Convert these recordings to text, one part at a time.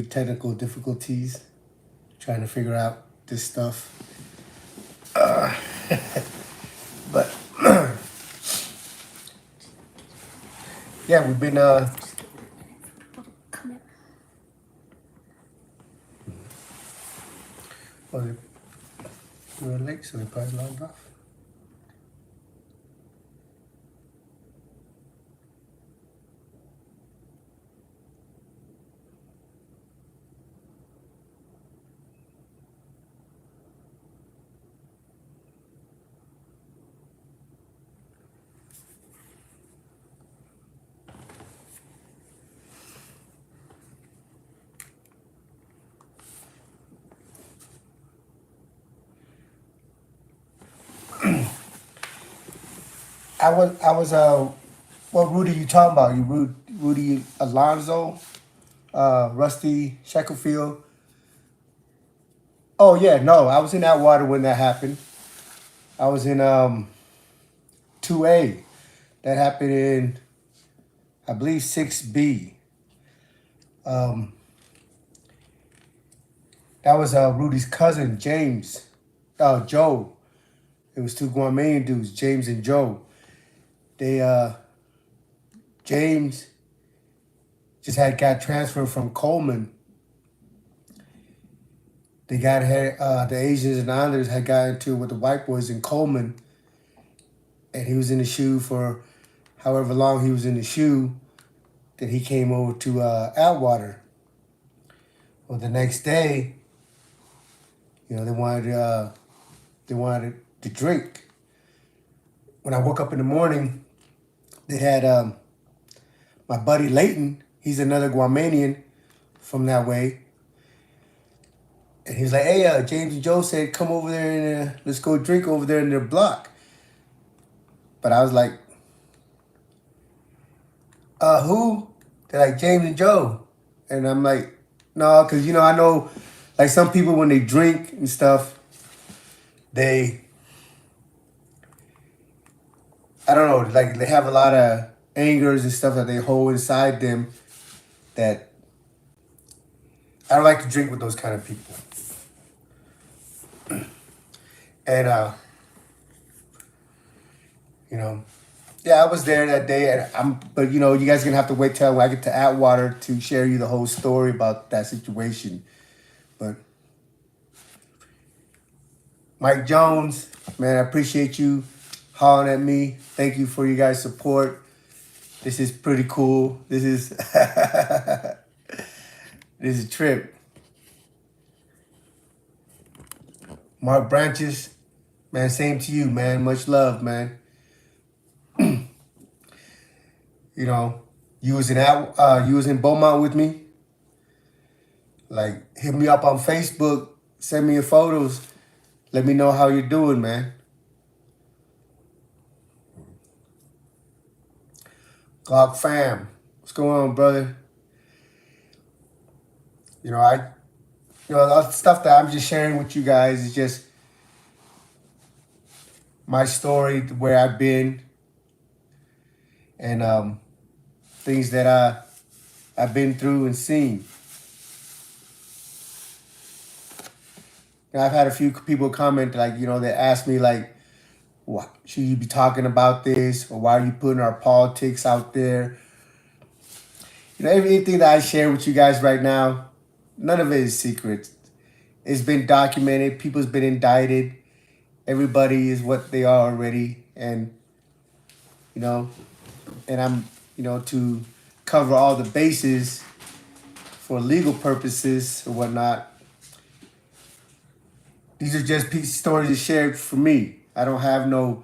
technical difficulties trying to figure out this stuff. But yeah, we've been well, we were late, so they probably logged off. I was what Rudy you talking about? You Rudy Alonzo, Rusty Shackelfield. Oh yeah, no, I was in Atwater when that happened. I was in 2A. That happened in, I believe, 6B. Um, that was Rudy's cousin, James, Joe. It was two Guamanian dudes, James and Joe. They James just got transferred from Coleman. They got the Asians and Islanders had got into it with the white boys in Coleman, and he was in the shoe for however long he was in the shoe. Then he came over to Atwater. Well, the next day, they wanted to drink. When I woke up in the morning, they had my buddy Leighton. He's another Guamanian from that way. And he's like, hey, James and Joe said, come over there and let's go drink over there in their block. But I was like, who? They're like, James and Joe. And I'm like, no, because, I know, like some people when they drink and stuff, I don't know, like they have a lot of angers and stuff that they hold inside them that I don't like to drink with those kind of people. And, yeah, I was there that day, but you guys are gonna have to wait till I get to Atwater to share you the whole story about that situation. But Mike Jones, man, I appreciate you hollering at me. Thank you for you guys' support. This is pretty cool. This is this is a trip. Mark Branches, man, same to you, man. Much love, man. You was in Beaumont with me. Like, hit me up on Facebook, send me your photos, let me know how you're doing, man. Glock fam, what's going on, brother? The stuff that I'm just sharing with you guys is just my story, where I've been, and things that I've been through and seen. I've had a few people comment, like, they ask me, like, what, should you be talking about this, or why are you putting our politics out there? Everything that I share with you guys right now, none of it is secret. It's been documented. People's been indicted. Everybody is what they are already. And, and I'm, to cover all the bases for legal purposes or whatnot. These are just stories shared for me. I don't have no,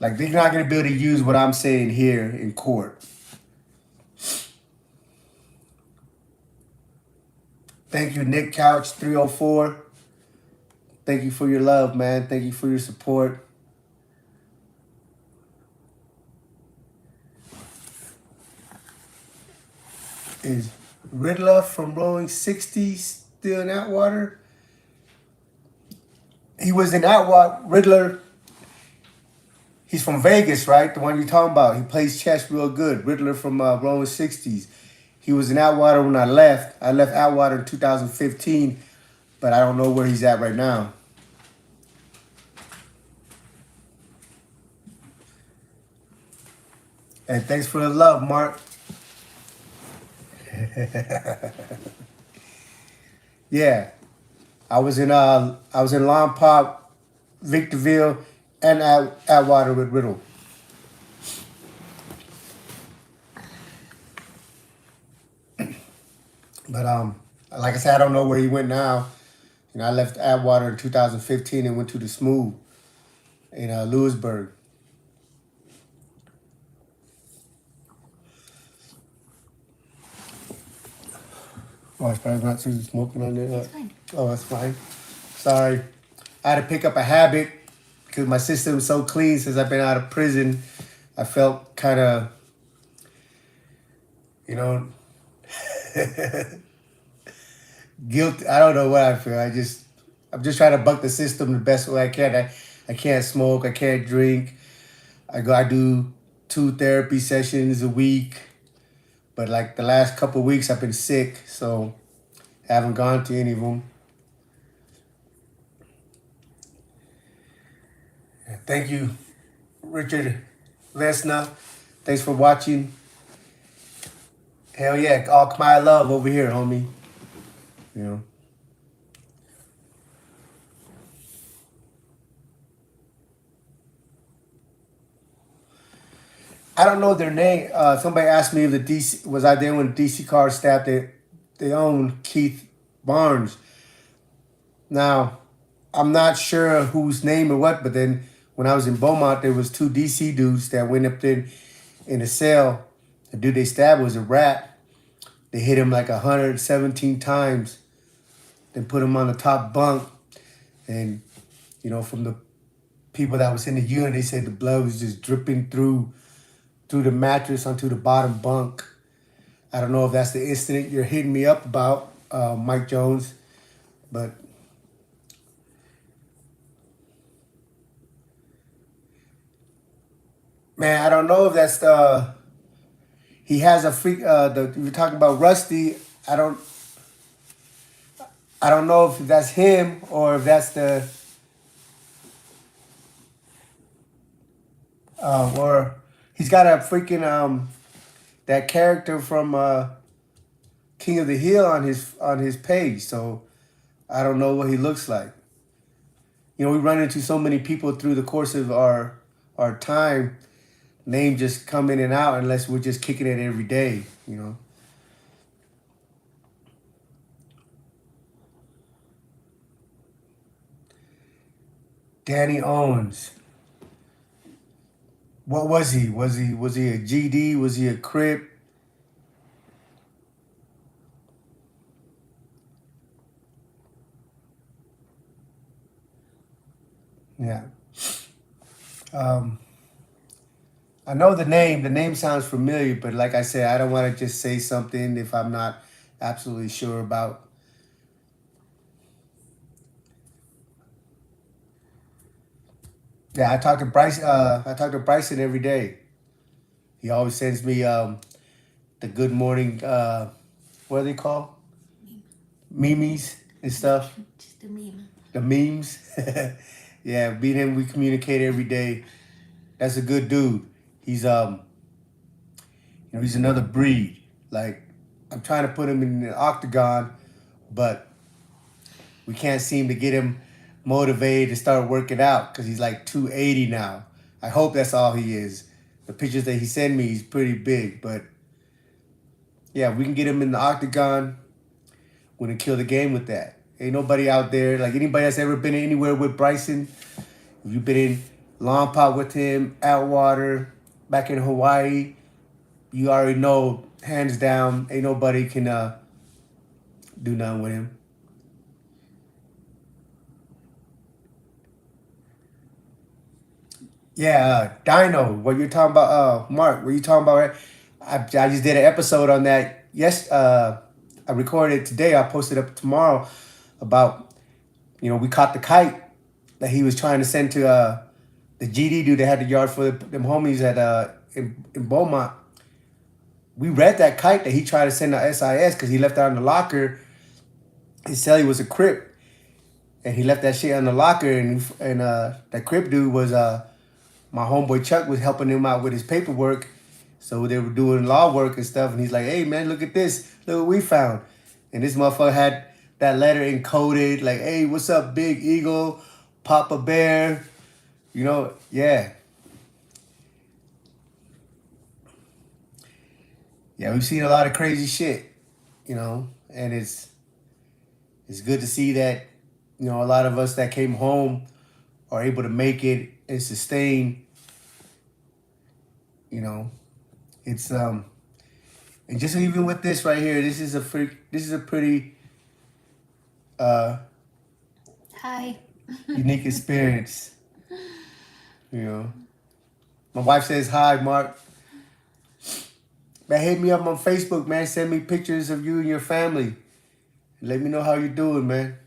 like they're not going to be able to use what I'm saying here in court. Thank you, Nick Couch 304. Thank you for your love, man. Thank you for your support. Is Riddler from Rolling 60 still in Atwater? He was in Atwater. Riddler, He's from Vegas, right? The one you're talking about. He plays chess real good. Riddler from Rolling 60s. He was in Atwater when I left. I left Atwater in 2015, but I don't know where he's at right now. And thanks for the love, Mark. Yeah, I was in Lompoc, Victorville, and Atwater with Riddle. But like I said, I don't know where he went now. You know, I left Atwater in 2015 and went to the Smooth in Lewisburg. Oh, it's probably not Susan smoking on there. It's fine. Oh, that's fine. Sorry. I had to pick up a habit because my system is so clean since I've been out of prison. I felt kind of, you know, guilty. I don't know what I feel. I'm just trying to buck the system the best way I can. I can't smoke. I can't drink. I do 2 therapy sessions a week. But like the last couple of weeks, I've been sick, so I haven't gone to any of them. Thank you, Richard Lesnar. Thanks for watching. Hell yeah, all my love over here, homie. You know. I don't know their name. Somebody asked me if the DC was I there when DC Cars stabbed their own Keith Barnes. Now, I'm not sure whose name or what, but then when I was in Beaumont, there was 2 DC dudes that went up there in a cell. The dude they stabbed was a rat. They hit him like 117 times, then put him on the top bunk. And, you know, from the people that was in the unit, they said the blood was just dripping through the mattress onto the bottom bunk. I don't know if that's the incident you're hitting me up about, Mike Jones, but man, I don't know if that's the he has a freak. You're talking about Rusty. I don't know if that's him or if that's the or he's got a freaking that character from King of the Hill on his page. So I don't know what he looks like. You know, we run into so many people through the course of our time. Names just come in and out unless we're just kicking it every day. You know. Danny Owens. What was he? Was he a GD? Was he a Crip? Yeah. Um, I know the name. The name sounds familiar, but like I said, I don't want to just say something if I'm not absolutely sure about. Yeah, I talk to Bryce. I talk to Bryson every day. He always sends me the good morning. What are they called? Memes and stuff. Just a meme. The memes. Yeah, me and him, we communicate every day. That's a good dude. He's he's another breed. Like I'm trying to put him in the octagon, but we can't seem to get him motivated to start working out because he's like 280 now. I hope that's all he is. The pictures that he sent me, he's pretty big, but yeah, we can get him in the octagon. We're gonna kill the game with that. Ain't nobody out there like anybody that's ever been anywhere with Bryson. If you've been in Lompoc with him, Atwater, back in Hawaii, you already know, hands down, ain't nobody can do nothing with him. Yeah, Dino, what you're talking about, Mark, what you talking about, right? I just did an episode on that. Yes, I recorded it today. I'll post it up tomorrow about, we caught the kite that he was trying to send to the GD dude that had the yard for them homies at in Beaumont. We read that kite that he tried to send to SIS because he left out in the locker. His celly was a Crip, and he left that shit in the locker. And that Crip dude was my homeboy Chuck was helping him out with his paperwork. So they were doing law work and stuff. And he's like, "Hey man, look at this. Look what we found." And this motherfucker had that letter encoded, like, "Hey, what's up, Big Eagle, Papa Bear?" You know, yeah. Yeah, we've seen a lot of crazy shit, you know, and it's good to see that, you know, a lot of us that came home are able to make it and sustain, you know. It's and just even with this right here, this is a pretty Hi. unique experience. You know. My wife says hi, Mark. Man, hit me up on Facebook, man. Send me pictures of you and your family. Let me know how you're doing, man.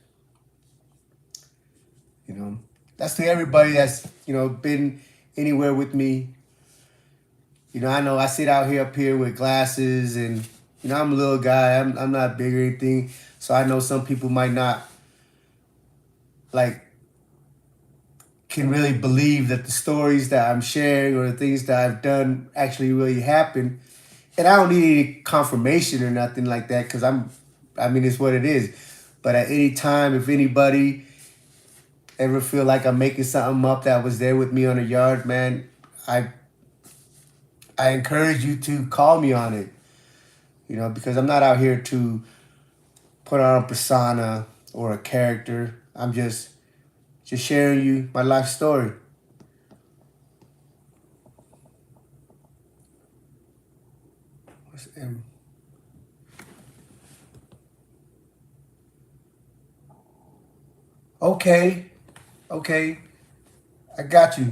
You know, that's to everybody that's, you know, been anywhere with me. You know I sit out here up here with glasses and, you know, I'm a little guy. I'm not big or anything. So I know some people might not, like, can really believe that the stories that I'm sharing or the things that I've done actually really happen. And I don't need any confirmation or nothing like that because I mean, it's what it is. But at any time, if anybody ever feel like I'm making something up that was there with me on the yard, man, I encourage you to call me on it. You know, because I'm not out here to put on a persona or a character. I'm just sharing you my life story. What's M? Okay, I got you.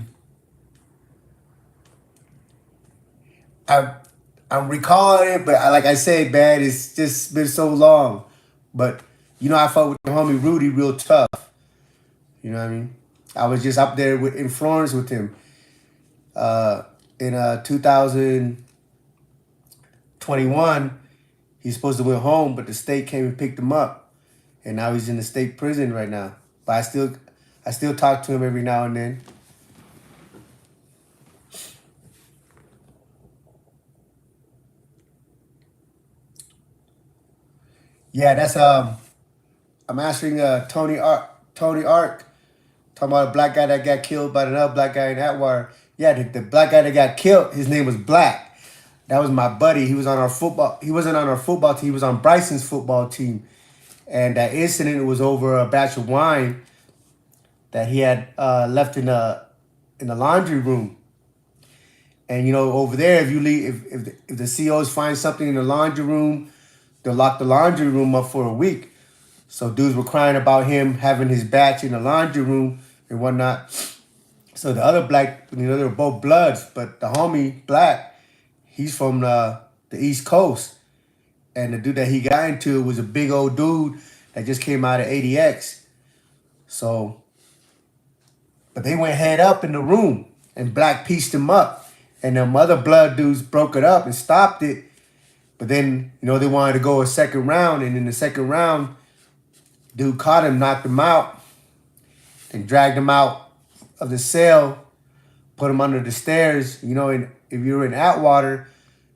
I'm recalling it, but like I said, man, it's just been so long. But you know, I fought with the homie Rudy real tough. You know what I mean? I was just up there in Florence with him in 2021. He's supposed to went home, but the state came and picked him up, and now he's in the state prison right now. But I still talk to him every now and then. Yeah, that's I'm answering Tony Ark talking about a black guy that got killed by another black guy in Atwater. Yeah, the black guy that got killed, his name was Black. That was my buddy. He was on our football. He wasn't on our football team. He was on Bryson's football team, and that incident was over a batch of wine that he had left in the laundry room. And you know, over there, if you leave, if the COs find something in the laundry room, they'll lock the laundry room up for a week. So dudes were crying about him having his batch in the laundry room and whatnot. So the other black, you know, they were both bloods, but the homie Black, he's from the East Coast. And the dude that he got into was a big old dude that just came out of ADX. So, but they went head up in the room and Black pieced him up. And them other blood dudes broke it up and stopped it. But then, you know, they wanted to go a second round. And in the second round, dude caught him, knocked him out, and dragged him out of the cell, put him under the stairs. You know, and if you're in Atwater,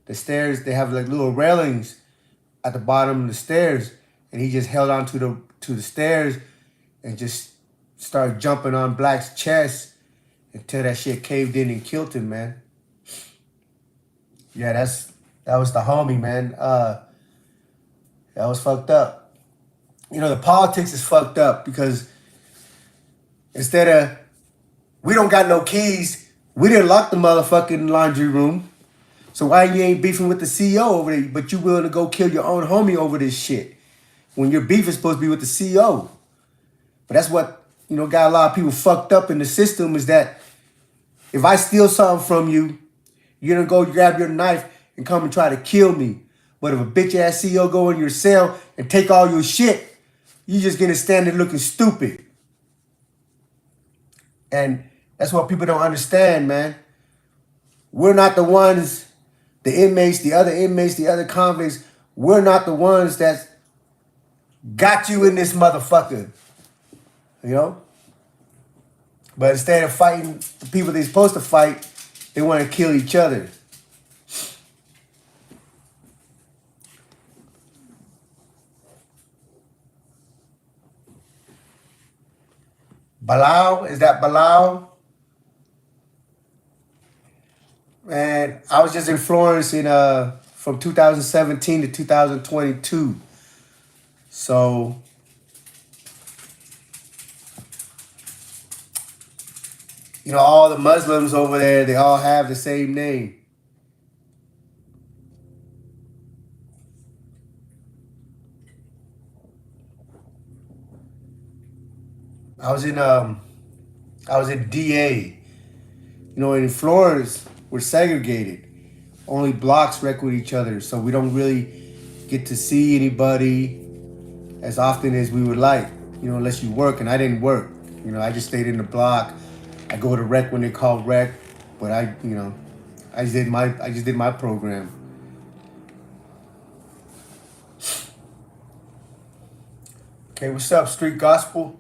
the stairs, they have like little railings at the bottom of the stairs. And he just held on to the stairs and just started jumping on Black's chest until that shit caved in and killed him, man. Yeah, that was the homie, man. That was fucked up. You know, the politics is fucked up because instead of, we don't got no keys, we didn't lock the motherfucking laundry room. So why you ain't beefing with the CEO over there, but you willing to go kill your own homie over this shit when your beef is supposed to be with the CEO? But that's what, you know, got a lot of people fucked up in the system is that if I steal something from you, you're gonna go grab your knife and come and try to kill me. But if a bitch ass CEO go in your cell and take all your shit, you just gonna stand there looking stupid. And That's what people don't understand, man. We're not the ones, the inmates, the other convicts, we're not the ones that got you in this motherfucker, you know? But instead of fighting the people they're supposed to fight, they want to kill each other. Bilal, is that Bilal? Man, I was just in Florence in from 2017 to 2022. So, all the Muslims over there, they all have the same name. I was in DA. In Florence, we're segregated. Only blocks wreck with each other, so we don't really get to see anybody as often as we would like. Unless you work, and I didn't work. I just stayed in the block. I go to rec when they call rec, but I just did my program. Okay, what's up, Street Gospel?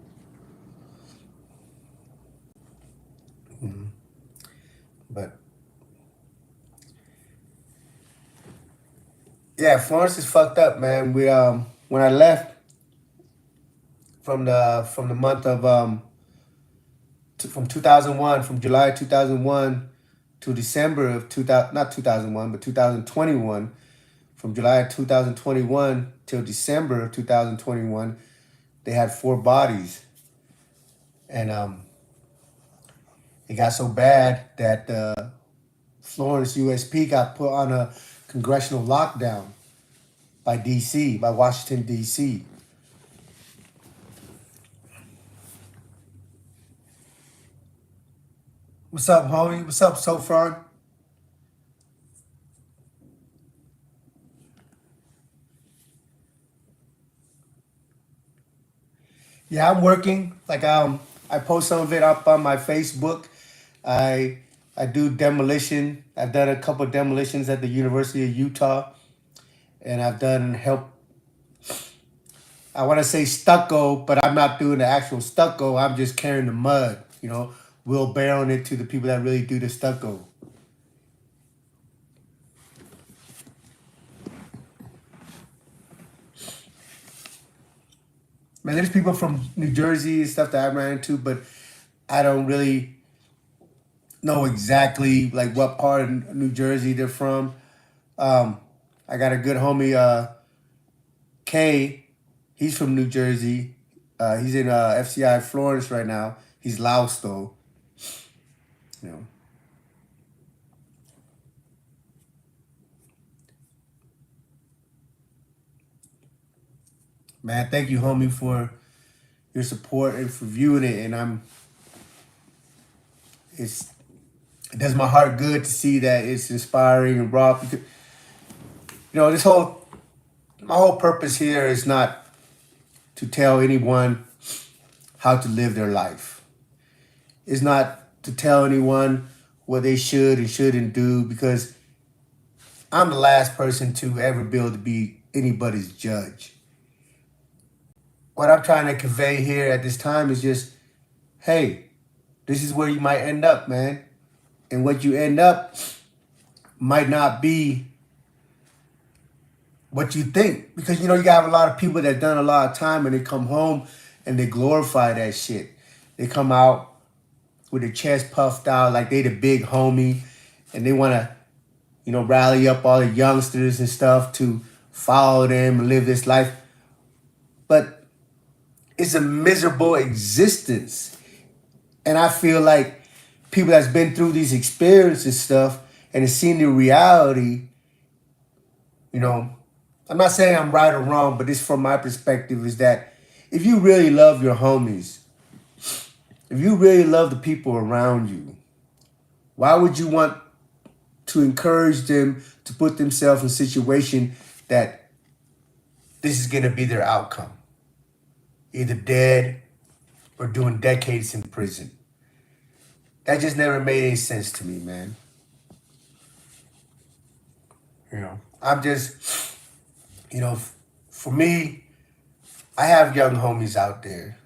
But yeah, Florence is fucked up, man. We when I left from the month of from 2001, from July 2001 to December of 2000, not 2001, but 2021, from July 2021 till December of 2021, they had 4 bodies, and it got so bad that Florence USP got put on a congressional lockdown by DC, by Washington DC. What's up, homie? What's up, Sofron? Yeah, I'm working. Like I post some of it up on my Facebook. I I do demolition. I've done a couple of demolitions at the University of Utah, and I've done help. I want to say stucco, but I'm not doing the actual stucco. I'm just carrying the mud. Wheelbarrowing it to the people that really do the stucco. Man, there's people from New Jersey and stuff that I ran into, but I don't really know exactly like what part of New Jersey they're from. I got a good homie, Kay. He's from New Jersey. He's in FCI Florence right now. He's Laos though. You know. Man, thank you, homie, for your support and for viewing it. And it does my heart good to see that it's inspiring and raw. Because my whole purpose here is not to tell anyone how to live their life. It's not to tell anyone what they should and shouldn't do, because I'm the last person to ever be able to be anybody's judge. What I'm trying to convey here at this time is just, hey, this is where you might end up, man. And what you end up might not be what you think. Because, you got a lot of people that done a lot of time and they come home and they glorify that shit. They come out with their chest puffed out like they the big homie, and they want to, rally up all the youngsters and stuff to follow them and live this life. But it's a miserable existence. And I feel like people that's been through these experiences and stuff and have seen the reality, I'm not saying I'm right or wrong, but this from my perspective is that if you really love your homies, if you really love the people around you, why would you want to encourage them to put themselves in a situation that this is going to be their outcome? Either dead or doing decades in prison. That just never made any sense to me, man. I'm just, for me, I have young homies out there.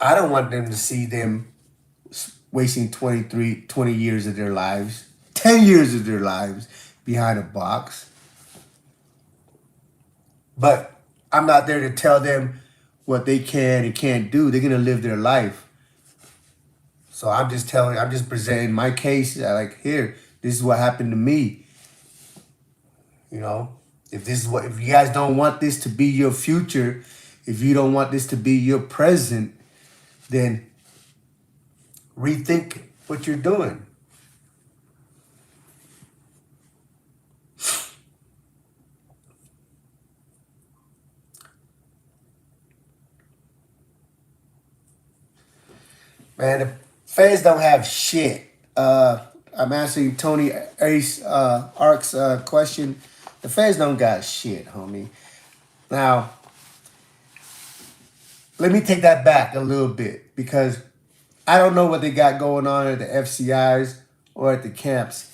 I don't want them to see them wasting 20 years of their lives, 10 years of their lives behind a box. But I'm not there to tell them what they can and can't do. They're going to live their life. So I'm just presenting my case. Like, here, this is what happened to me. If you guys don't want this to be your future, if you don't want this to be your present, then rethink what you're doing. Man, the feds don't have shit. I'm answering Tony Ace Ark's question. The feds don't got shit, homie. Now, let me take that back a little bit because I don't know what they got going on at the FCIs or at the camps.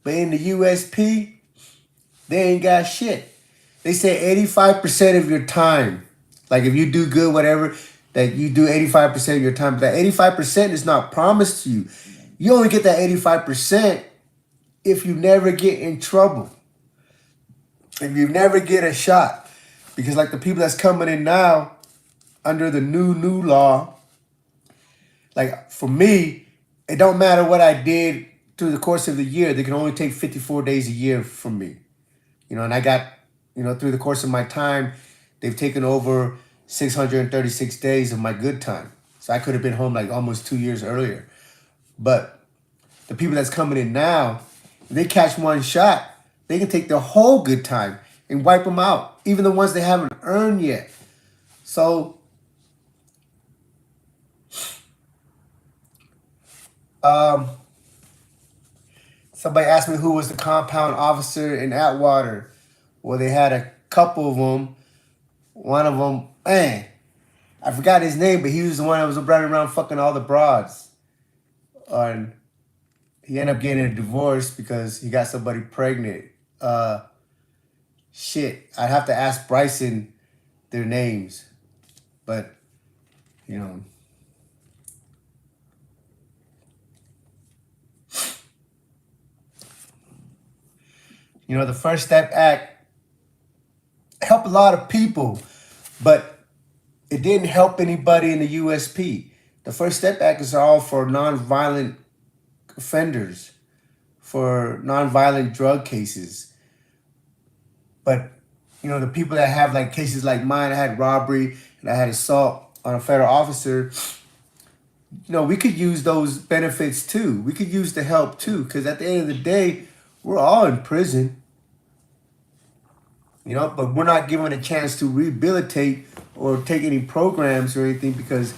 But in the USP, they ain't got shit. They say 85% of your time, like if you do good, whatever, that you do 85% of your time. But that 85% is not promised to you. You only get that 85% if you never get in trouble. If you never get a shot. Because like the people that's coming in now, under the new law, like for me, it don't matter what I did through the course of the year. They can only take 54 days a year from me. And I got, through the course of my time, they've taken over 636 days of my good time. So I could have been home like almost 2 years earlier. But the people that's coming in now, if they catch one shot, they can take their whole good time and wipe them out, even the ones they haven't earned yet. So, somebody asked me who was the compound officer in Atwater. Well, they had a couple of them. One of them, man, I forgot his name, but he was the one that was running around fucking all the broads. And he ended up getting a divorce because he got somebody pregnant. Shit, I'd have to ask Bryson their names. But, the First Step Act helped a lot of people, but it didn't help anybody in the USP. The First Step Act is all for nonviolent offenders, for nonviolent drug cases. But, the people that have like cases like mine, I had robbery and I had assault on a federal officer, we could use those benefits too. We could use the help too, because at the end of the day, we're all in prison. But we're not given a chance to rehabilitate or take any programs or anything because,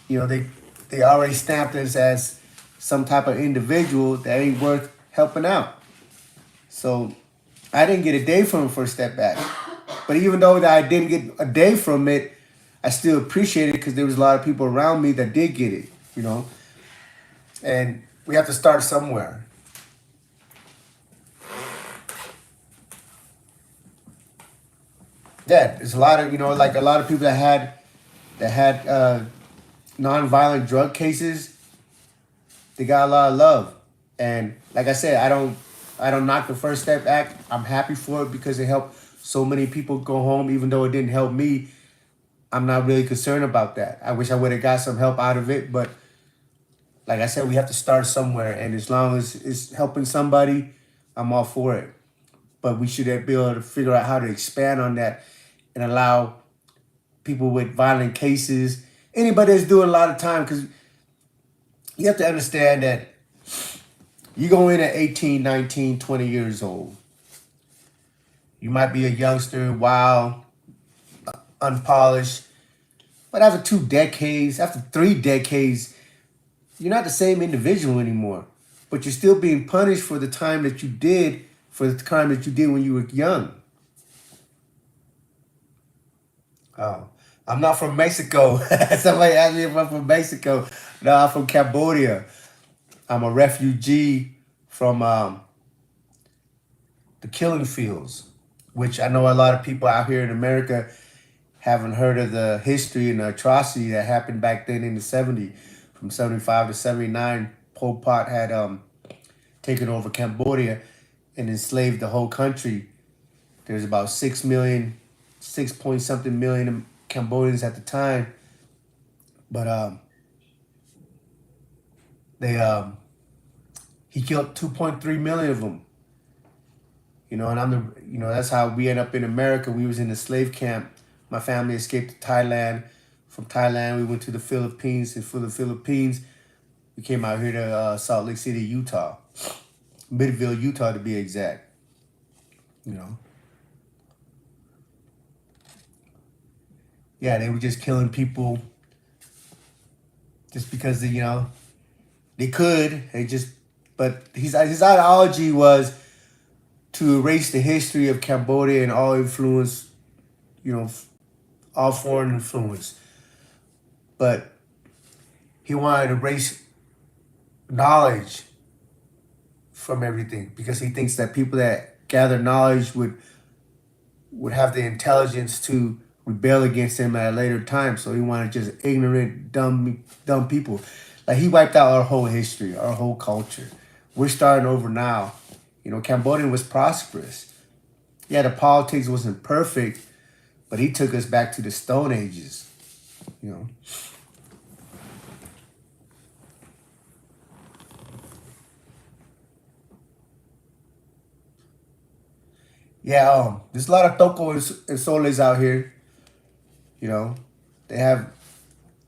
they already stamped us as some type of individual that ain't worth helping out. So I didn't get a day from First Step Back. But even though that I didn't get a day from it, I still appreciate it because there was a lot of people around me that did get it, And we have to start somewhere. Yeah, there's a lot of, like a lot of people that had nonviolent drug cases, they got a lot of love. And like I said, I don't knock the First Step Act. I'm happy for it because it helped so many people go home, even though it didn't help me. I'm not really concerned about that. I wish I would have got some help out of it, but like I said, we have to start somewhere. And as long as it's helping somebody, I'm all for it. But we should be able to figure out how to expand on that and allow people with violent cases, anybody that's doing a lot of time, because you have to understand that you go in at 18, 19, 20 years old. You might be a youngster, wild, unpolished, but after 2 decades, after 3 decades, you're not the same individual anymore. But you're still being punished for the time that you did, for the crime that you did when you were young. Oh, I'm not from Mexico. Somebody asked me if I'm from Mexico. No, I'm from Cambodia. I'm a refugee from the killing fields, which I know a lot of people out here in America haven't heard of the history and the atrocity that happened back then in the 70s. From 75 to 79, Pol Pot had taken over Cambodia and enslaved the whole country. There's about 6 million, 6 point something million Cambodians at the time. But they he killed 2.3 million of them. And that's how we end up in America. We was in a slave camp. My family escaped to Thailand. From Thailand, we went to the Philippines, and from the Philippines, we came out here to Salt Lake City, Utah, Midville, Utah, to be exact. You know, yeah, they were just killing people just because they could. But his ideology was to erase the history of Cambodia and all influence, all foreign influence. But he wanted to erase knowledge from everything because he thinks that people that gather knowledge would have the intelligence to rebel against him at a later time. So he wanted just ignorant, dumb people. Like he wiped out our whole history, our whole culture. We're starting over now. Cambodia was prosperous. Yeah, the politics wasn't perfect, but he took us back to the Stone Ages. You know. Yeah, there's a lot of Toko and Soles out here. You know, they have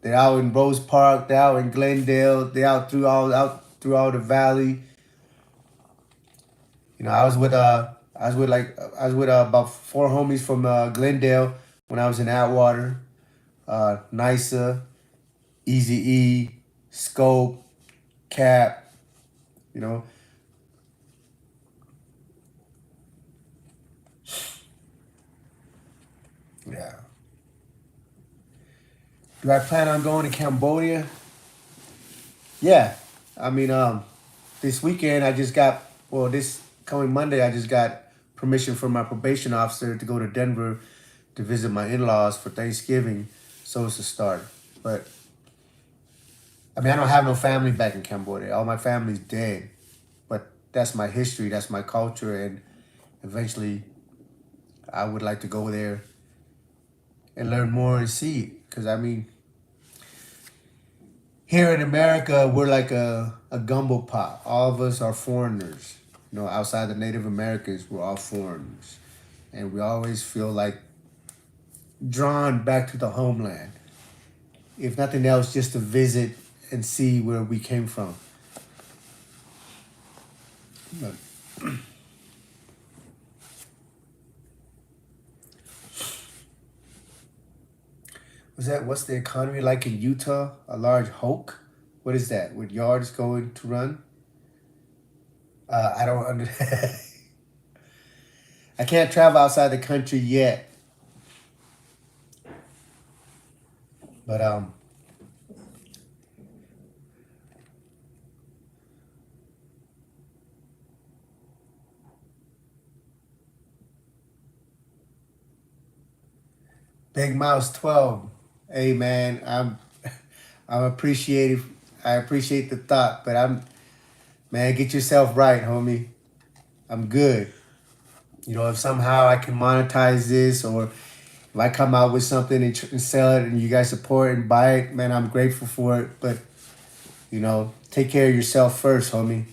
they're out in Rose Park, they're out in Glendale, they're out through all the valley. I was with about four homies from Glendale when I was in Atwater, Nisa, Easy E, Scope, Cap. You know, yeah. Do I plan on going to Cambodia? Yeah. I mean, this weekend I just got this coming Monday I just got permission from my probation officer to go to Denver to visit my in-laws for Thanksgiving. So it's a start. But I mean, I don't have no family back in Cambodia. All my family's dead. But that's my history, that's my culture, and eventually I would like to go there and learn more and see. Because I mean, here in America, we're like a gumbo pot. All of us are foreigners. Outside the Native Americans, we're all foreigners. And we always feel like drawn back to the homeland. If nothing else, just to visit and see where we came from. But what's the economy like in Utah? A large hulk? What is that? With yards going to run? I don't under. I can't travel outside the country yet, but Big Mouse 12. Hey man, I'm appreciative. I appreciate the thought, but man, get yourself right, homie. I'm good. If somehow I can monetize this, or if I come out with something and sell it and you guys support and buy it, man, I'm grateful for it. But, take care of yourself first, homie.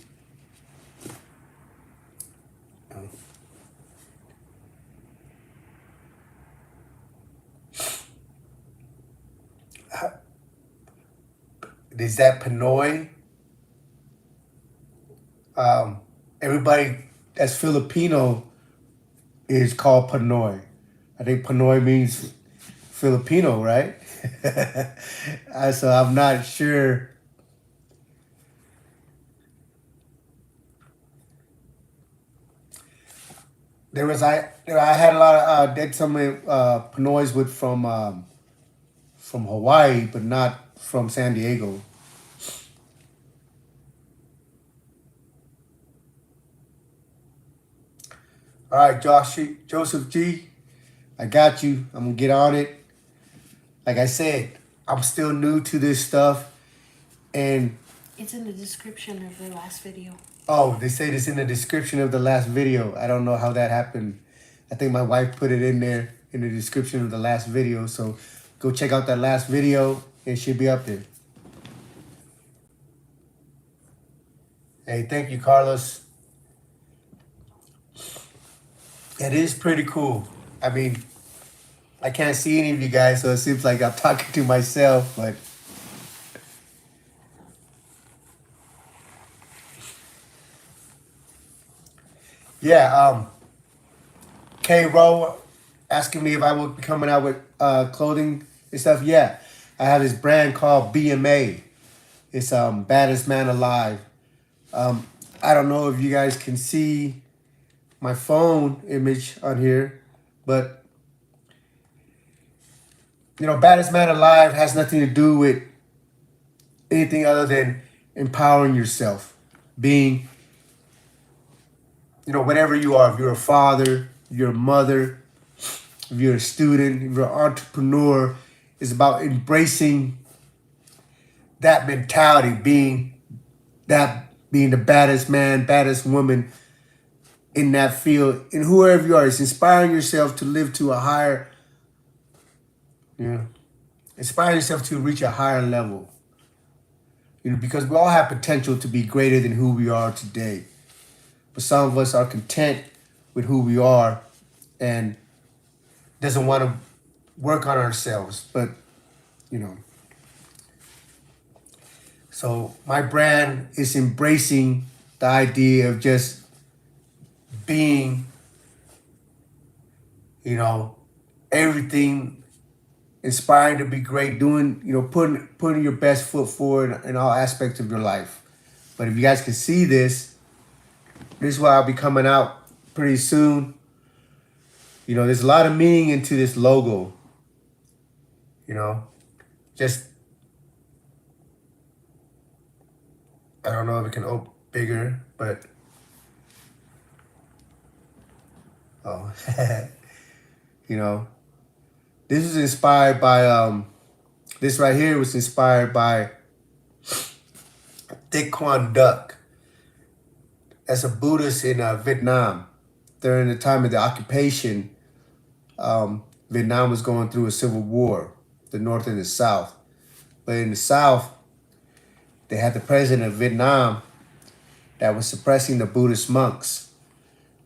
Is that Pinoy? Everybody that's Filipino is called Pinoy. I think Pinoy means Filipino, right? So I'm not sure. I had a lot of did some Pinoys with from from Hawaii, but not from San Diego. All right, Joseph G, I got you. I'm gonna get on it. Like I said, I'm still new to this stuff, and It's in the description of the last video. oh, they say this in the description of the last video. I don't know how that happened. I think my wife put it in there in the description of the last video. So go check out that last video. It should be up there. Hey, thank you, Carlos. It is pretty cool. I mean, I can't see any of you guys, so it seems like I'm talking to myself, but yeah, K Row asking me if I would be coming out with clothing and stuff. Yeah, I have this brand called BMA. It's Baddest Man Alive. I don't know if you guys can see my phone image on here, but you know, Baddest Man Alive has nothing to do with anything other than empowering yourself, being, you know, whatever you are. If you're a father, you're a mother, if you're a student, if you're an entrepreneur, it's about embracing that mentality, being the baddest man, baddest woman in that field, and whoever you are. It's inspiring yourself to live to a higher, you know, inspire yourself to reach a higher level. You know, because we all have potential to be greater than who we are today. But some of us are content with who we are and doesn't want to work on ourselves. But, you know, so my brand is embracing the idea of just being, you know, everything, inspiring to be great, doing, you know, putting your best foot forward in all aspects of your life. But if you guys can see this is why I'll be coming out pretty soon. You know, there's a lot of meaning into this logo. You know, just, I don't know if it can open bigger, but, oh, you know, this is inspired by, this right here was inspired by Thich Quan Duc. As a Buddhist in Vietnam. During the time of the occupation, Vietnam was going through a civil war, the North and the South. But in the South, they had the president of Vietnam that was suppressing the Buddhist monks.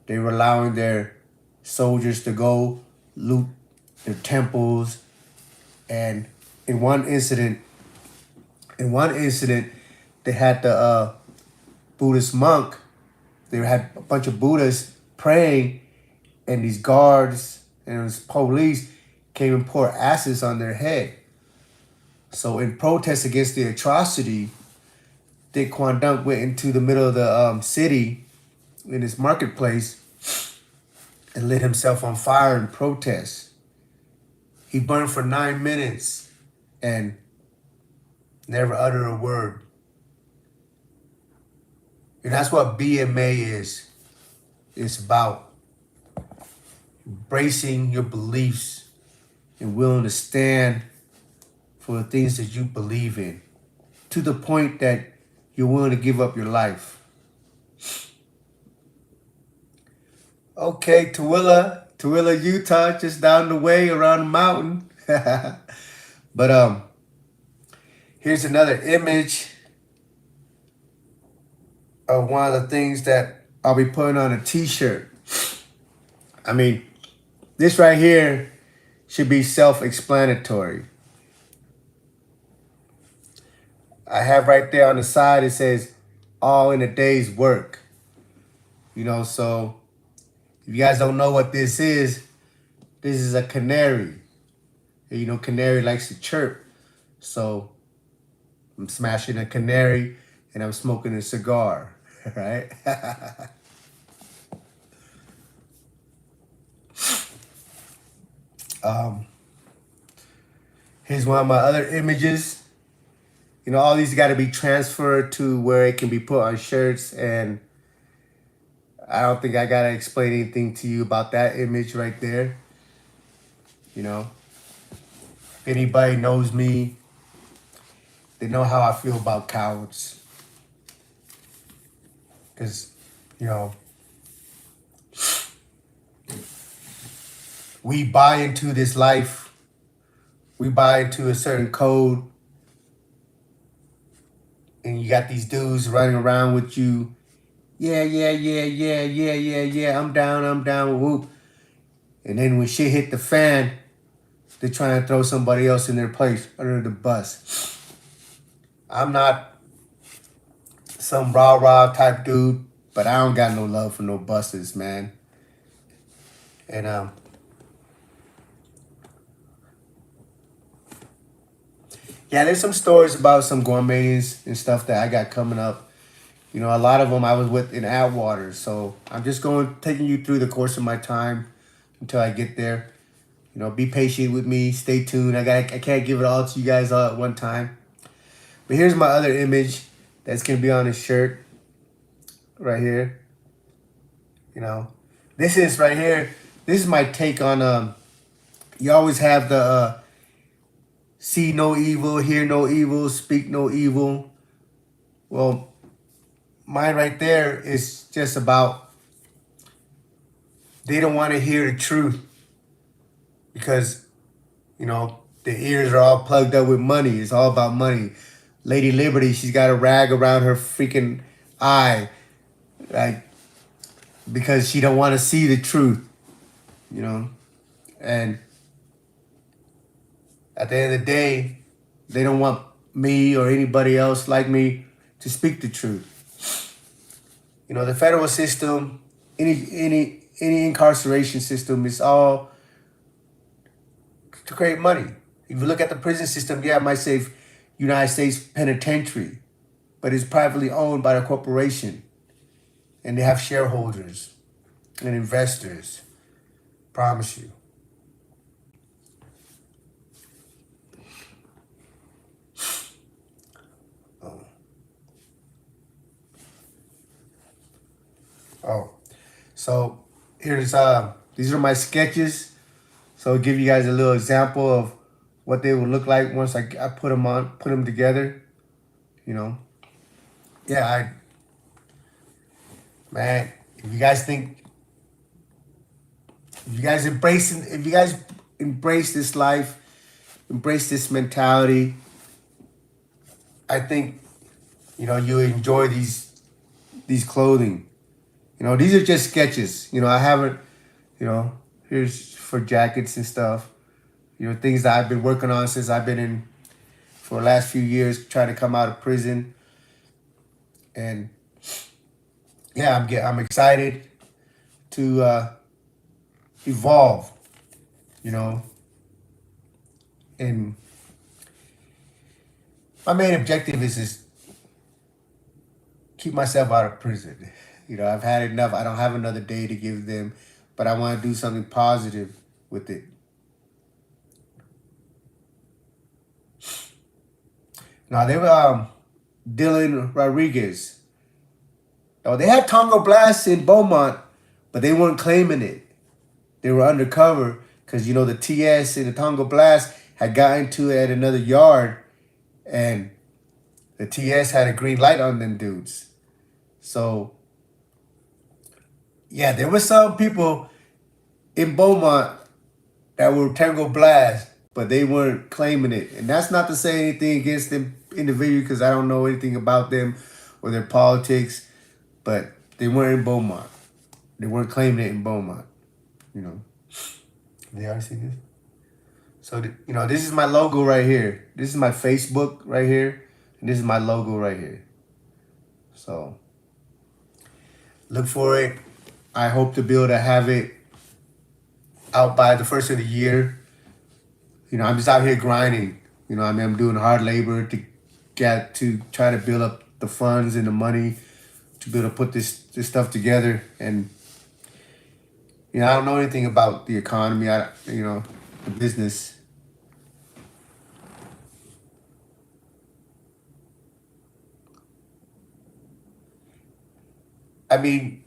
They were allowing their soldiers to go loot their temples. And in one incident, they had the Buddhist monk. They had a bunch of Buddhists praying, and these guards and this police came and poured acids on their head. So in protest against the atrocity, Thich Quan Duc went into the middle of the city in this marketplace and lit himself on fire in protest. He burned for 9 minutes and never uttered a word. And that's what BMA is. It's about embracing your beliefs and willing to stand for the things that you believe in, to the point that you're willing to give up your life. Okay, Tooele, Utah, just down the way around the mountain. But here's another image of one of the things that I'll be putting on a t-shirt. I mean, this right here should be self-explanatory. I have right there on the side, it says, all in a day's work. You know, so if you guys don't know what this is a canary. You know, canary likes to chirp. So I'm smashing a canary and I'm smoking a cigar, right? Here's one of my other images. You know, all these got to be transferred to where it can be put on shirts, and I don't think I got to explain anything to you about that image right there. You know, if anybody knows me, they know how I feel about cowards. Because, you know, we buy into this life. We buy into a certain code. And you got these dudes running around with you. Yeah, I'm down, whoop. And then when shit hit the fan, they're trying to throw somebody else in their place under the bus. I'm not some rah-rah type dude, but I don't got no love for no busters, man. And yeah, there's some stories about some gourmets and stuff that I got coming up. You know, a lot of them I was with in Atwater, so I'm just taking you through the course of my time until I get there. You know, be patient with me. Stay tuned. I can't give it all to you guys all at one time. But here's my other image that's gonna be on a shirt right here. You know, this is right here. This is my take on you always have the see no evil, hear no evil, speak no evil. Well, mine right there is just about they don't want to hear the truth because, you know, the ears are all plugged up with money. It's all about money. Lady Liberty, she's got a rag around her freaking eye, like, because she don't want to see the truth, you know. And at the end of the day, they don't want me or anybody else like me to speak the truth. You know, the federal system, any incarceration system is all to create money. If you look at the prison system, yeah, it might say United States Penitentiary, but it's privately owned by a corporation, and they have shareholders and investors. Promise you. Oh, so here's these are my sketches. So I'll give you guys a little example of what they would look like once I put them together. You know, yeah, man, if you guys embrace this life, embrace this mentality, I think, you know, you enjoy these clothing. You know, these are just sketches. You know, I haven't, you know, here's for jackets and stuff. You know, things that I've been working on since I've been in for the last few years, trying to come out of prison. And yeah, I'm excited to evolve, you know. And my main objective is just keep myself out of prison. You know, I've had enough. I don't have another day to give them, but I want to do something positive with it. Now, they were Dylan Rodriguez. Oh, they had Tonga Blast in Beaumont, but they weren't claiming it. They were undercover because, you know, the TS and the Tonga Blast had gotten to it at another yard, and the TS had a green light on them dudes. So, yeah, there were some people in Beaumont that were Tango Blast, but they weren't claiming it. And that's not to say anything against them individually because I don't know anything about them or their politics, but they weren't in Beaumont. They weren't claiming it in Beaumont, you know. They already see this? So, you know, this is my logo right here. This is my Facebook right here. And this is my logo right here. So, look for it. I hope to be able to have it out by the first of the year. You know, I'm just out here grinding. You know, I mean, I'm doing hard labor to try to build up the funds and the money to be able to put this stuff together. And, you know, I don't know anything about the economy, you know, the business. mean,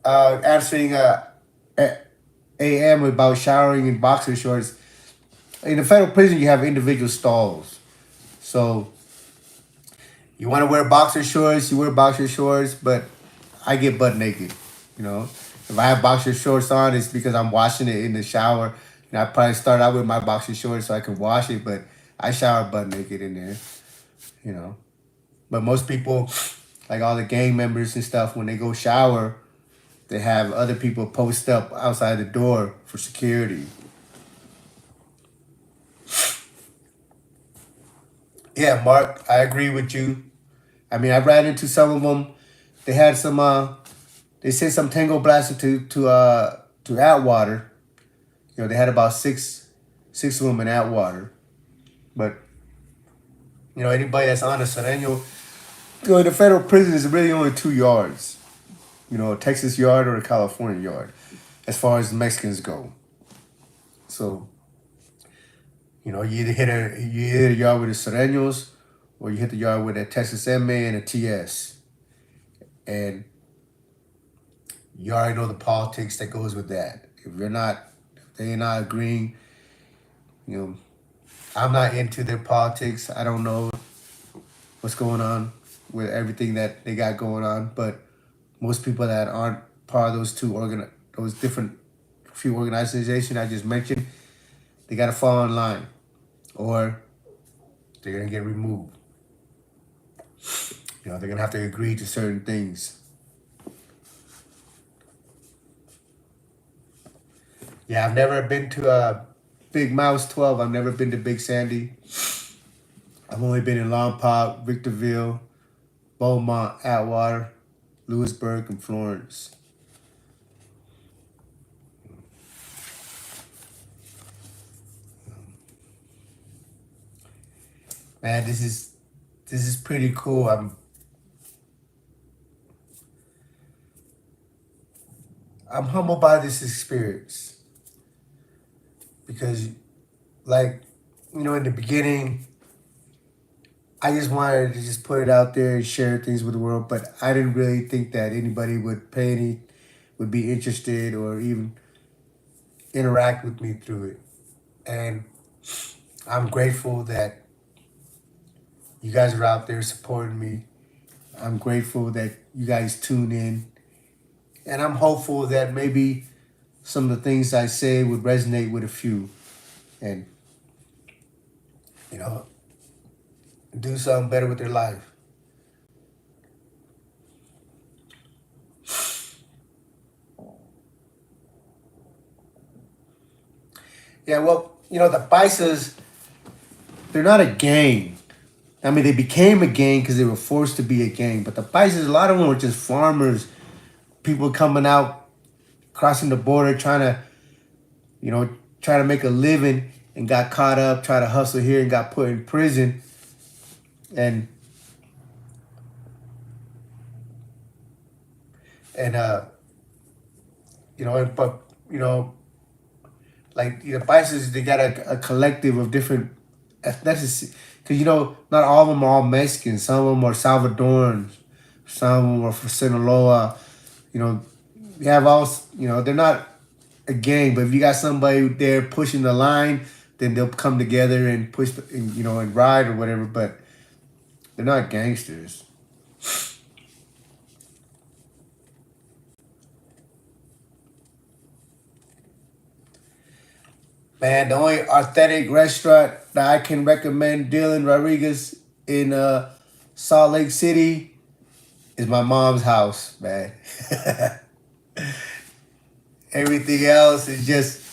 answering AM about showering in boxer shorts. In the federal prison, you have individual stalls. So you want to wear boxer shorts, you wear boxer shorts, but I get butt naked. You know, if I have boxer shorts on, it's because I'm washing it in the shower. And I probably start out with my boxer shorts so I can wash it, but I shower butt naked in there. You know, but most people, like all the gang members and stuff, when they go shower, they have other people post up outside the door for security. Yeah, Mark, I agree with you. I mean, I ran into some of them. They had some. They sent some Tango Blaster to Atwater. You know, they had about six of them in Atwater. But you know, anybody that's on the Sereno, you know, the federal prison is really only 2 yards. You know, a Texas yard or a California yard, as far as the Mexicans go. So, you know, you hit a yard with the Serenos, or you hit the yard with a Texas MA and a TS. And you already know the politics that goes with that. If they're not agreeing, you know, I'm not into their politics. I don't know what's going on with everything that they got going on, but most people that aren't part of those different few organizations I just mentioned, they gotta fall in line, or they're gonna get removed. You know, they're gonna have to agree to certain things. Yeah, I've never been to Big Mouse 12. I've never been to Big Sandy. I've only been in Lompoc, Victorville, Beaumont, Atwater, Lewisburg, and Florence. Man, this is pretty cool. I'm humbled by this experience because, like, you know, in the beginning, I just wanted to just put it out there and share things with the world, but I didn't really think that anybody would would be interested or even interact with me through it. And I'm grateful that you guys are out there supporting me. I'm grateful that you guys tune in. And I'm hopeful that maybe some of the things I say would resonate with a few and, you know, do something better with their life. Yeah, well, you know, the Paisas, they're not a gang. I mean, they became a gang because they were forced to be a gang. But the Paisas, a lot of them were just farmers, people coming out, crossing the border, trying to make a living and got caught up, tried to hustle here and got put in prison. And but you know, like the Paisas, they got a collective of different ethnicities. Because, you know, not all of them are all Mexican. Some of them are Salvadorans. Some of them are from Sinaloa. You know, you have all, you know, they're not a gang, but if you got somebody there pushing the line, then they'll come together and push, and ride or whatever, but they're not gangsters. Man, the only authentic restaurant that I can recommend Dylan Rodriguez in Salt Lake City is my mom's house, man. Everything else is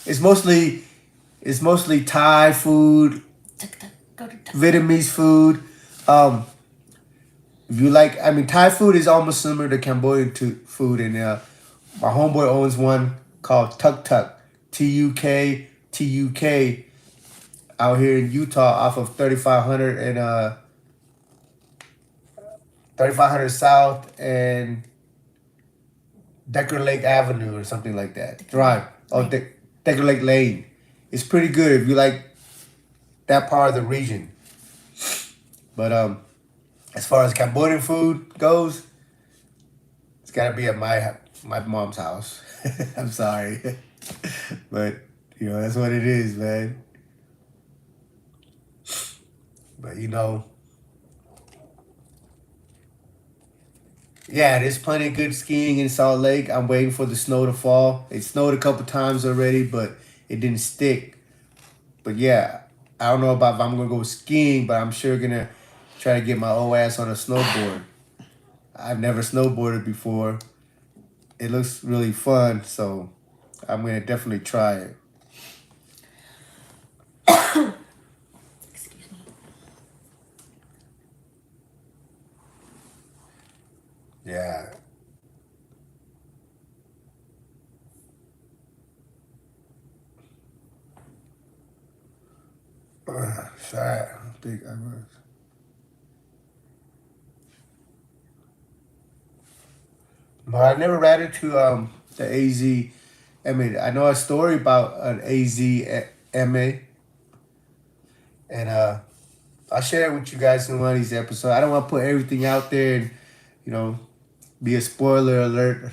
it's mostly Thai food, Go to Vietnamese food. If you like, I mean, Thai food is almost similar to Cambodian food, and my homeboy owns one called Tuk Tuk, TUK, out here in Utah, off of 3500 and 3500 South and Decker Lake Avenue or something like that. Drive. Oh, Decker Lake Lane. It's pretty good if you like that part of the region. But as far as Cambodian food goes, gotta be at my mom's house. I'm sorry, but that's what it is, man. But yeah, there's plenty of good skiing in Salt Lake. I'm waiting for the snow to fall. It snowed a couple times already, but it didn't stick. But yeah, I don't know about if I'm gonna go skiing, but I'm sure gonna try to get my old ass on a snowboard. I've never snowboarded before. It looks really fun, so I'm gonna definitely try it. Excuse me. Yeah. Sorry, I don't think I was. But I never ran into the AZ. I mean, I know a story about an AZMA, and I'll share it with you guys in one of these episodes. I don't want to put everything out there and be a spoiler alert.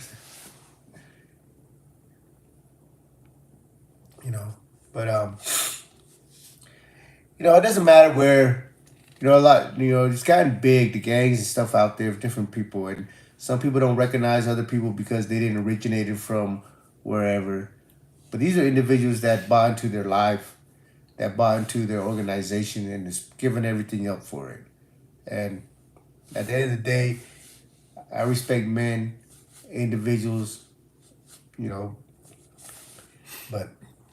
But it doesn't matter where. A lot. It's gotten big. The gangs and stuff out there of different people, and some people don't recognize other people because they didn't originate from wherever. But these are individuals that bought into their life, that bought into their organization, and is giving everything up for it. And at the end of the day, I respect men, individuals, but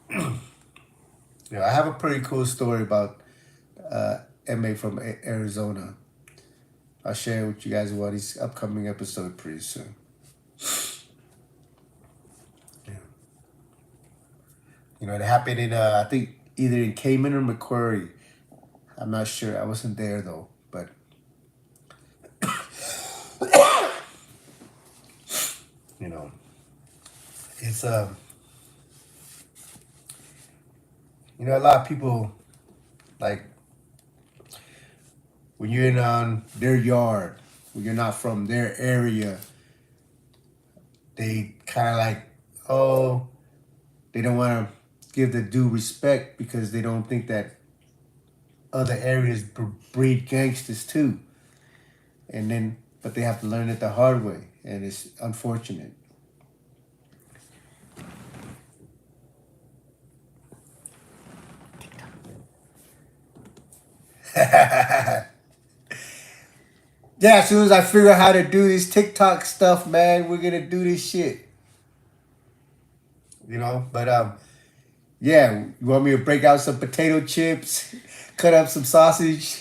I have a pretty cool story about MA from Arizona. I'll share it with you guys in one of these upcoming episodes pretty soon. It happened in I think either in Cayman or Macquarie. I'm not sure. I wasn't there though, but it's a lot of people like when you're in on their yard, when you're not from their area, they kind of like, oh, they don't want to give the due respect because they don't think that other areas breed gangsters too. But they have to learn it the hard way, and it's unfortunate. Yeah, as soon as I figure out how to do this TikTok stuff, man, we're gonna do this shit. But yeah, you want me to break out some potato chips, cut up some sausage,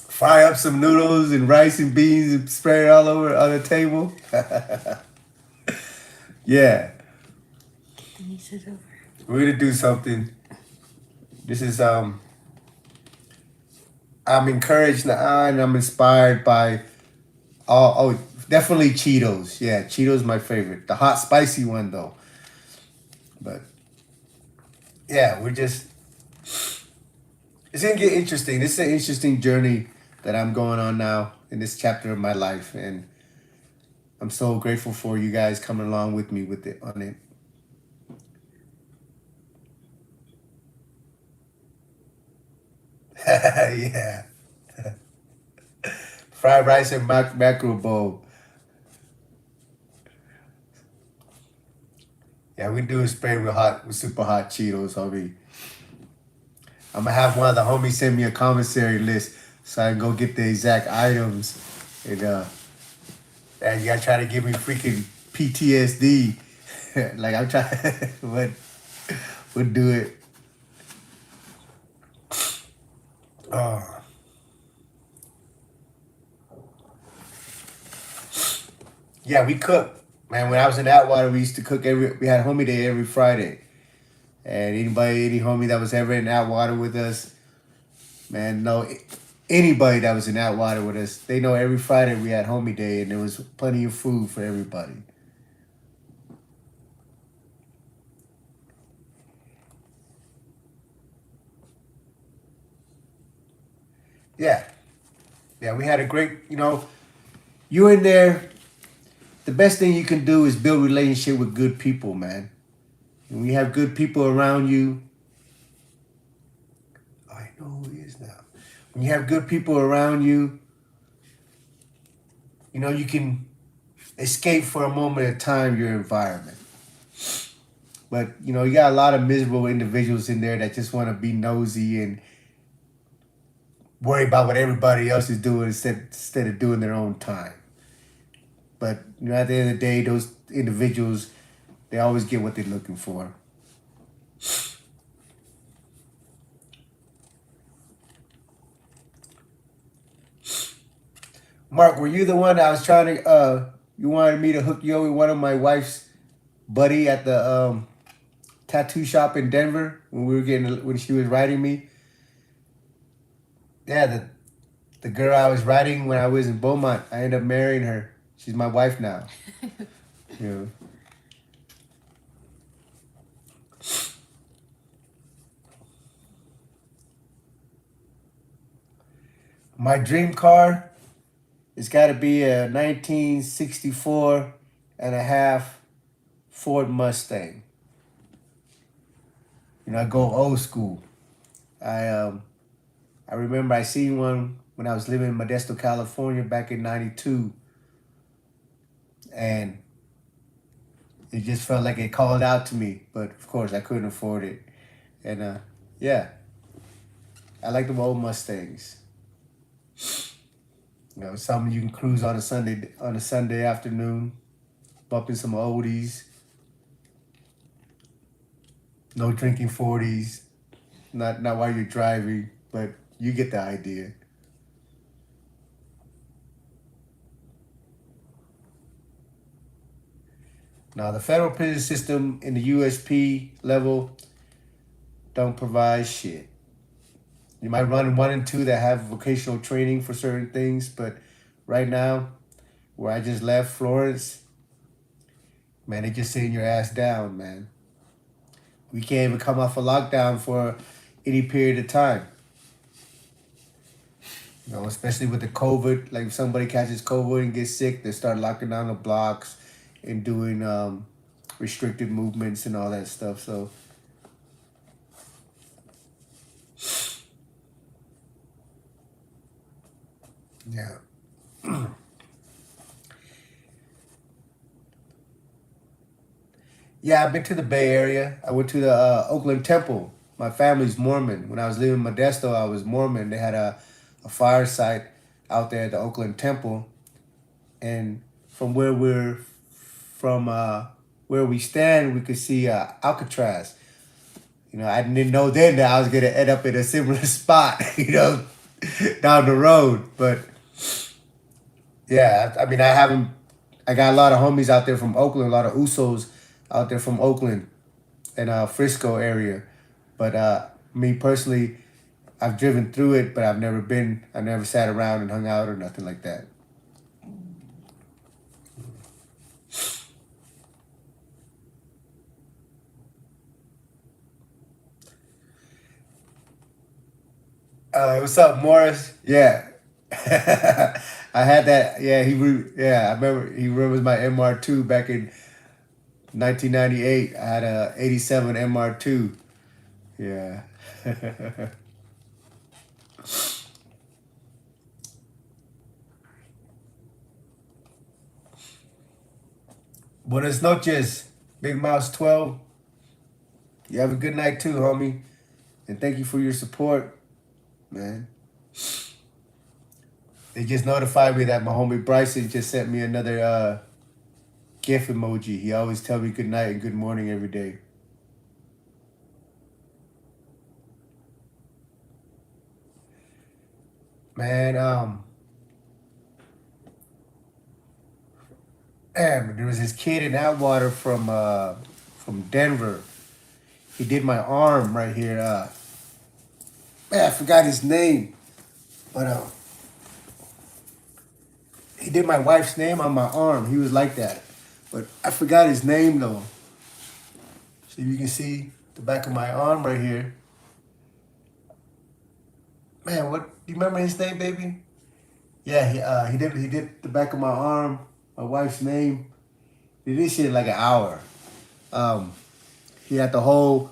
fry up some noodles and rice and beans and spread it all over on the table? Yeah. Denise is over. We're gonna do something. This is I'm encouraged now and I'm inspired by definitely Cheetos. Yeah, Cheetos my favorite. The hot spicy one though. But yeah, it's gonna get interesting. This is an interesting journey that I'm going on now in this chapter of my life, and I'm so grateful for you guys coming along with me with it on it. Yeah. Fried rice and mackerel bowl. Yeah, we do a spray with super hot Cheetos, homie. I'm gonna have one of the homies send me a commissary list so I can go get the exact items. And you gotta try to give me freaking PTSD. Like I'm trying, but we'll do it. Oh. Yeah, we cook. Man, when I was in Atwater, we used to cook we had homie day every Friday. And any homie that was ever in Atwater with us, man, anybody that was in Atwater with us, they know every Friday we had homie day and there was plenty of food for everybody. Yeah. Yeah, we had a great, you in there, the best thing you can do is build relationship with good people, man. And when you have good people around you, I know who he is now. When you have good people around you, you can escape for a moment of time your environment. But, you got a lot of miserable individuals in there that just want to be nosy and worry about what everybody else is doing instead of doing their own time. But, at the end of the day, those individuals, they always get what they're looking for. Mark, were you the one that was trying to, you wanted me to hook you up with one of my wife's buddy at the tattoo shop in Denver when she was writing me? Yeah, the girl I was writing when I was in Beaumont, I ended up marrying her. She's my wife now. Yeah. My dream car, it's got to be a 1964 and a half Ford Mustang. I go old school. I remember I seen one when I was living in Modesto, California back in '92, and it just felt like it called out to me. But of course, I couldn't afford it. And yeah, I like the old Mustangs. Something you can cruise on a Sunday afternoon, bumping some oldies. No drinking 40s. Not while you're driving, but you get the idea. Now, the federal prison system in the USP level don't provide shit. You might run one and two that have vocational training for certain things, but right now, where I just left, Florence, man, they just sitting your ass down, man. We can't even come off a lockdown for any period of time. Especially with the COVID, like if somebody catches COVID and gets sick, they start locking down the blocks and doing restricted movements and all that stuff. So, yeah. Yeah, I've been to the Bay Area. I went to the Oakland Temple. My family's Mormon. When I was living in Modesto, I was Mormon. They had a fire site out there at the Oakland Temple. And from where we stand, we could see Alcatraz. I didn't know then that I was gonna end up in a similar spot, down the road. But yeah, I mean, I got a lot of homies out there from Oakland, a lot of Usos out there from Oakland and Frisco area. But me personally, I've driven through it, but I never sat around and hung out or nothing like that. What's up, Morris? Yeah. I had that. Yeah, I remember he remembers my MR2 back in 1998. I had a '87 MR2. Yeah. Buenas noches, Big Mouse 12. You have a good night too, homie. And thank you for your support, man. They just notified me that my homie Bryson just sent me another GIF emoji. He always tell me good night and good morning every day. Man, there was this kid in Atwater from Denver. He did my arm right here. Man, I forgot his name, but he did my wife's name on my arm. He was like that, but I forgot his name though. So you can see the back of my arm right here. Man, what do you remember his name, baby? Yeah, he did the back of my arm, my wife's name. He did this shit in like an hour. Um, he had the whole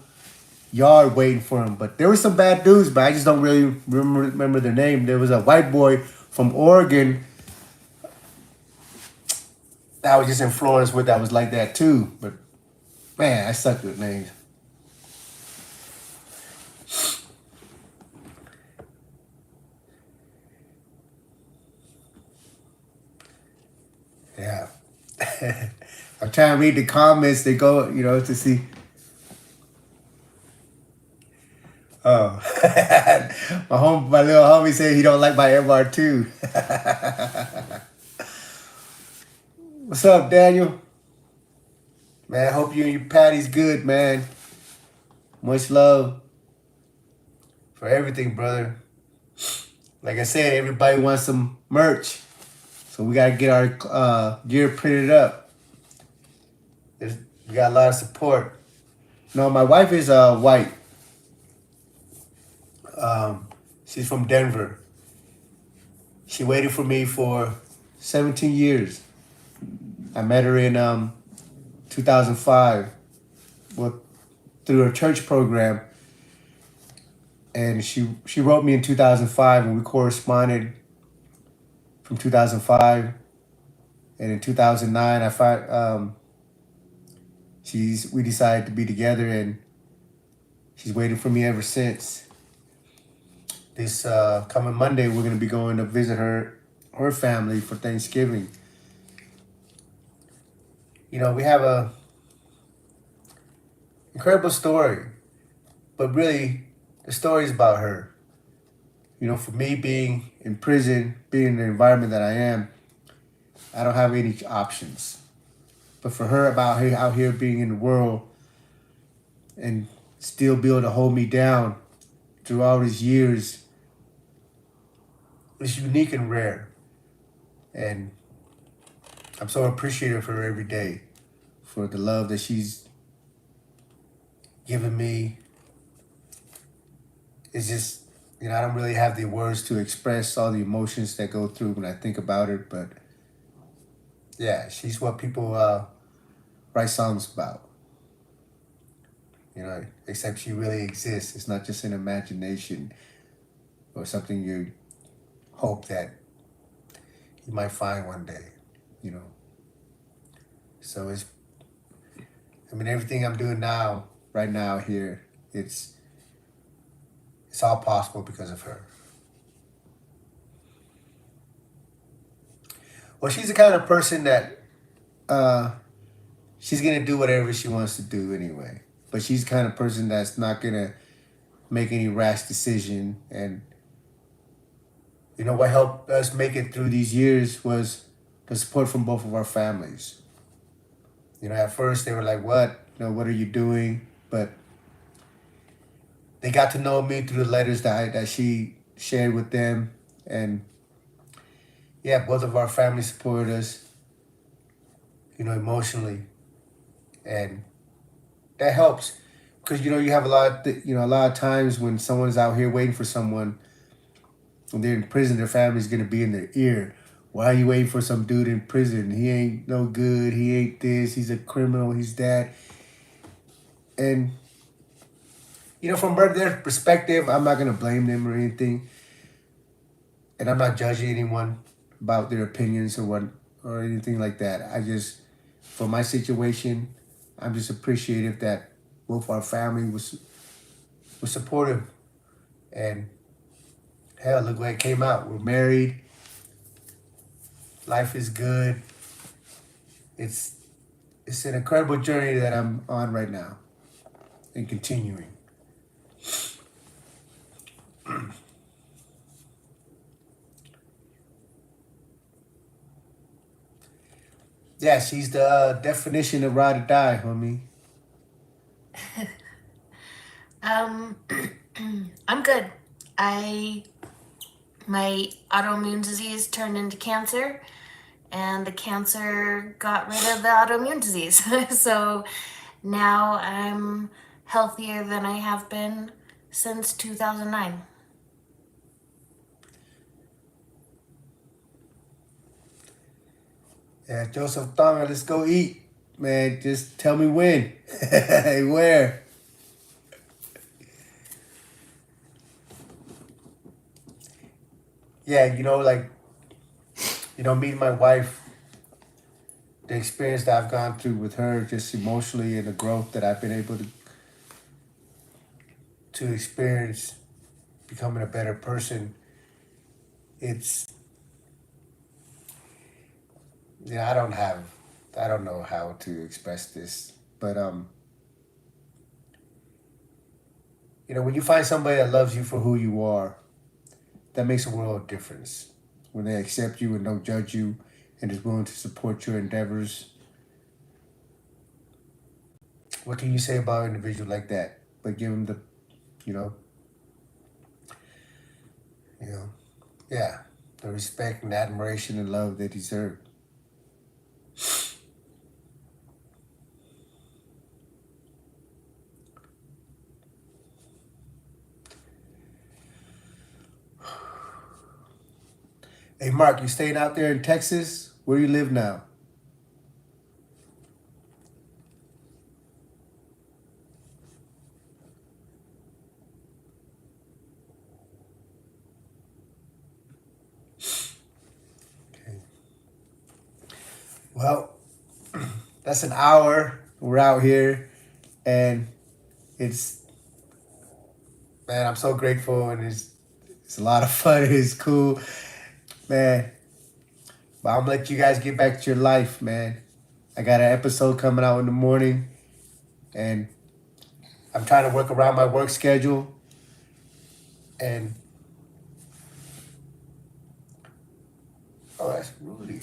yard waiting for him. But there were some bad dudes, but I just don't really remember their name. There was a white boy from Oregon that was just in Florence with that was like that too. But man, I suck with names. Yeah. I'm trying to read the comments. They go, to see. Oh, my little homie said he don't like my MR2. What's up, Daniel? Man, I hope you and your Patty's good, man. Much love for everything, brother. Like I said, everybody wants some merch, so we gotta get our gear printed up. We got a lot of support. No, my wife is white. She's from Denver. She waited for me for 17 years. I met her in 2005 through her church program. And she wrote me in 2005, and we corresponded from 2005. And in 2009, we decided to be together, and she's waited for me ever since. This coming Monday, we're gonna be going to visit her family for Thanksgiving. We have a incredible story, but really, the story is about her. For me being in prison, being in the environment that I am, I don't have any options. But for her out here being in the world and still be able to hold me down through all these years, it's unique and rare. And I'm so appreciative of her every day for the love that she's given me. It's just, I don't really have the words to express all the emotions that go through when I think about her. But yeah, she's what people write songs about. Except she really exists. It's not just an imagination or something you hope that you might find one day, So everything I'm doing now, right now here, it's all possible because of her. Well, she's the kind of person that she's going to do whatever she wants to do anyway. But she's the kind of person that's not going to make any rash decision. And what helped us make it through these years was the support from both of our families. At first they were like, what? What are you doing? But they got to know me through the letters that she shared with them. And yeah, both of our families supported us, emotionally. And that helps because, you have a lot of times when someone's out here waiting for someone and they're in prison, their family's going to be in their ear. Why are you waiting for some dude in prison? He ain't no good. He ain't this. He's a criminal. He's that. And, from their perspective, I'm not going to blame them or anything. And I'm not judging anyone about their opinions or anything like that. I just, for my situation, I'm just appreciative that both our family was supportive. And hell, look where it came out. We're married. Life is good. It's an incredible journey that I'm on right now and continuing. Yeah, she's the definition of ride or die, homie. I'm good. My autoimmune disease turned into cancer, and the cancer got rid of the autoimmune disease. So now I'm healthier than I have been since 2009. Yeah, Joseph Thonga, let's go eat. Man, just tell me when. Where? Yeah, like, meeting my wife, the experience that I've gone through with her, just emotionally, and the growth that I've been able to experience becoming a better person. It's, I don't know how to express this, but when you find somebody that loves you for who you are, that makes a world of difference. When they accept you and don't judge you and is willing to support your endeavors, what can you say about an individual like that? But give them the, you know, you know, yeah, the respect and admiration and love they deserve. Hey, Mark, you staying out there in Texas? Where you live now? Okay. Well, that's an hour. We're out here, and it's, man, I'm so grateful, and it's a lot of fun. It's cool, man. But I'm gonna let you guys get back to your life, man. I got an episode coming out in the morning, and I'm trying to work around my work schedule. And oh, that's Rudy,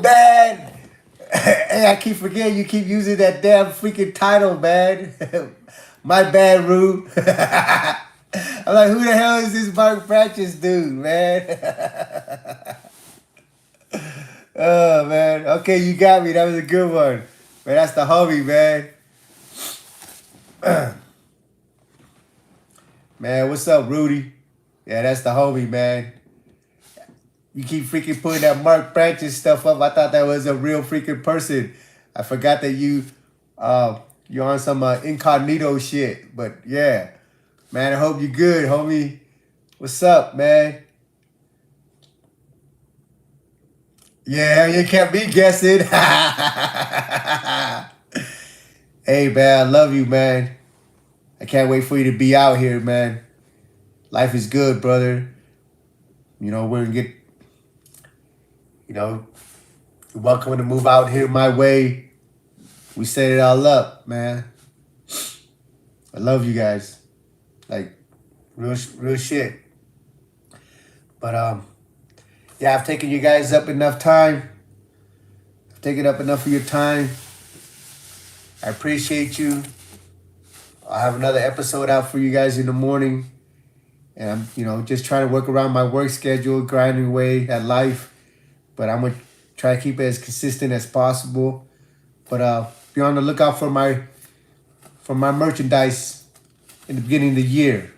man. Hey, I keep forgetting you keep using that damn freaking title, man. My bad, Rue. I'm like, who the hell is this Mark Francis dude, man? Oh man. Okay, you got me. That was a good one. Man, that's the homie, man. Man, what's up, Rudy? Yeah, that's the homie, man. You keep freaking putting that Mark Francis stuff up. I thought that was a real freaking person. I forgot that you're on some incognito shit. But yeah, man, I hope you're good, homie. What's up, man? Yeah, you kept me guessing. Hey, man, I love you, man. I can't wait for you to be out here, man. Life is good, brother. We're gonna get, you know, you're welcome to move out here my way. We set it all up, man. I love you guys. Like, real shit. But, yeah, I've taken you guys up enough time. I've taken up enough of your time. I appreciate you. I'll have another episode out for you guys in the morning. And I'm, just trying to work around my work schedule, grinding away at life. But I'm going to try to keep it as consistent as possible. But be on the lookout for my merchandise in the beginning of the year.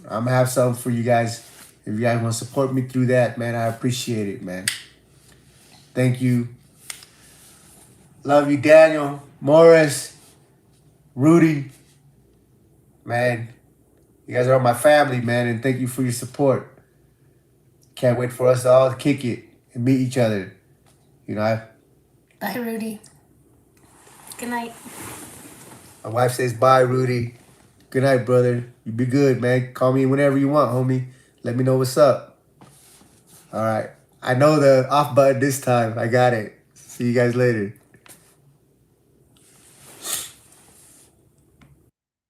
I'm going to have something for you guys. If you guys want to support me through that, man, I appreciate it, man. Thank you. Love you, Daniel, Morris, Rudy. Man, you guys are my family, man, and thank you for your support. Can't wait for us all to kick it and meet each other. Bye, Rudy. Good night. My wife says bye, Rudy. Good night, brother. You be good, man. Call me whenever you want, homie. Let me know what's up. All right. I know the off button this time. I got it. See you guys later.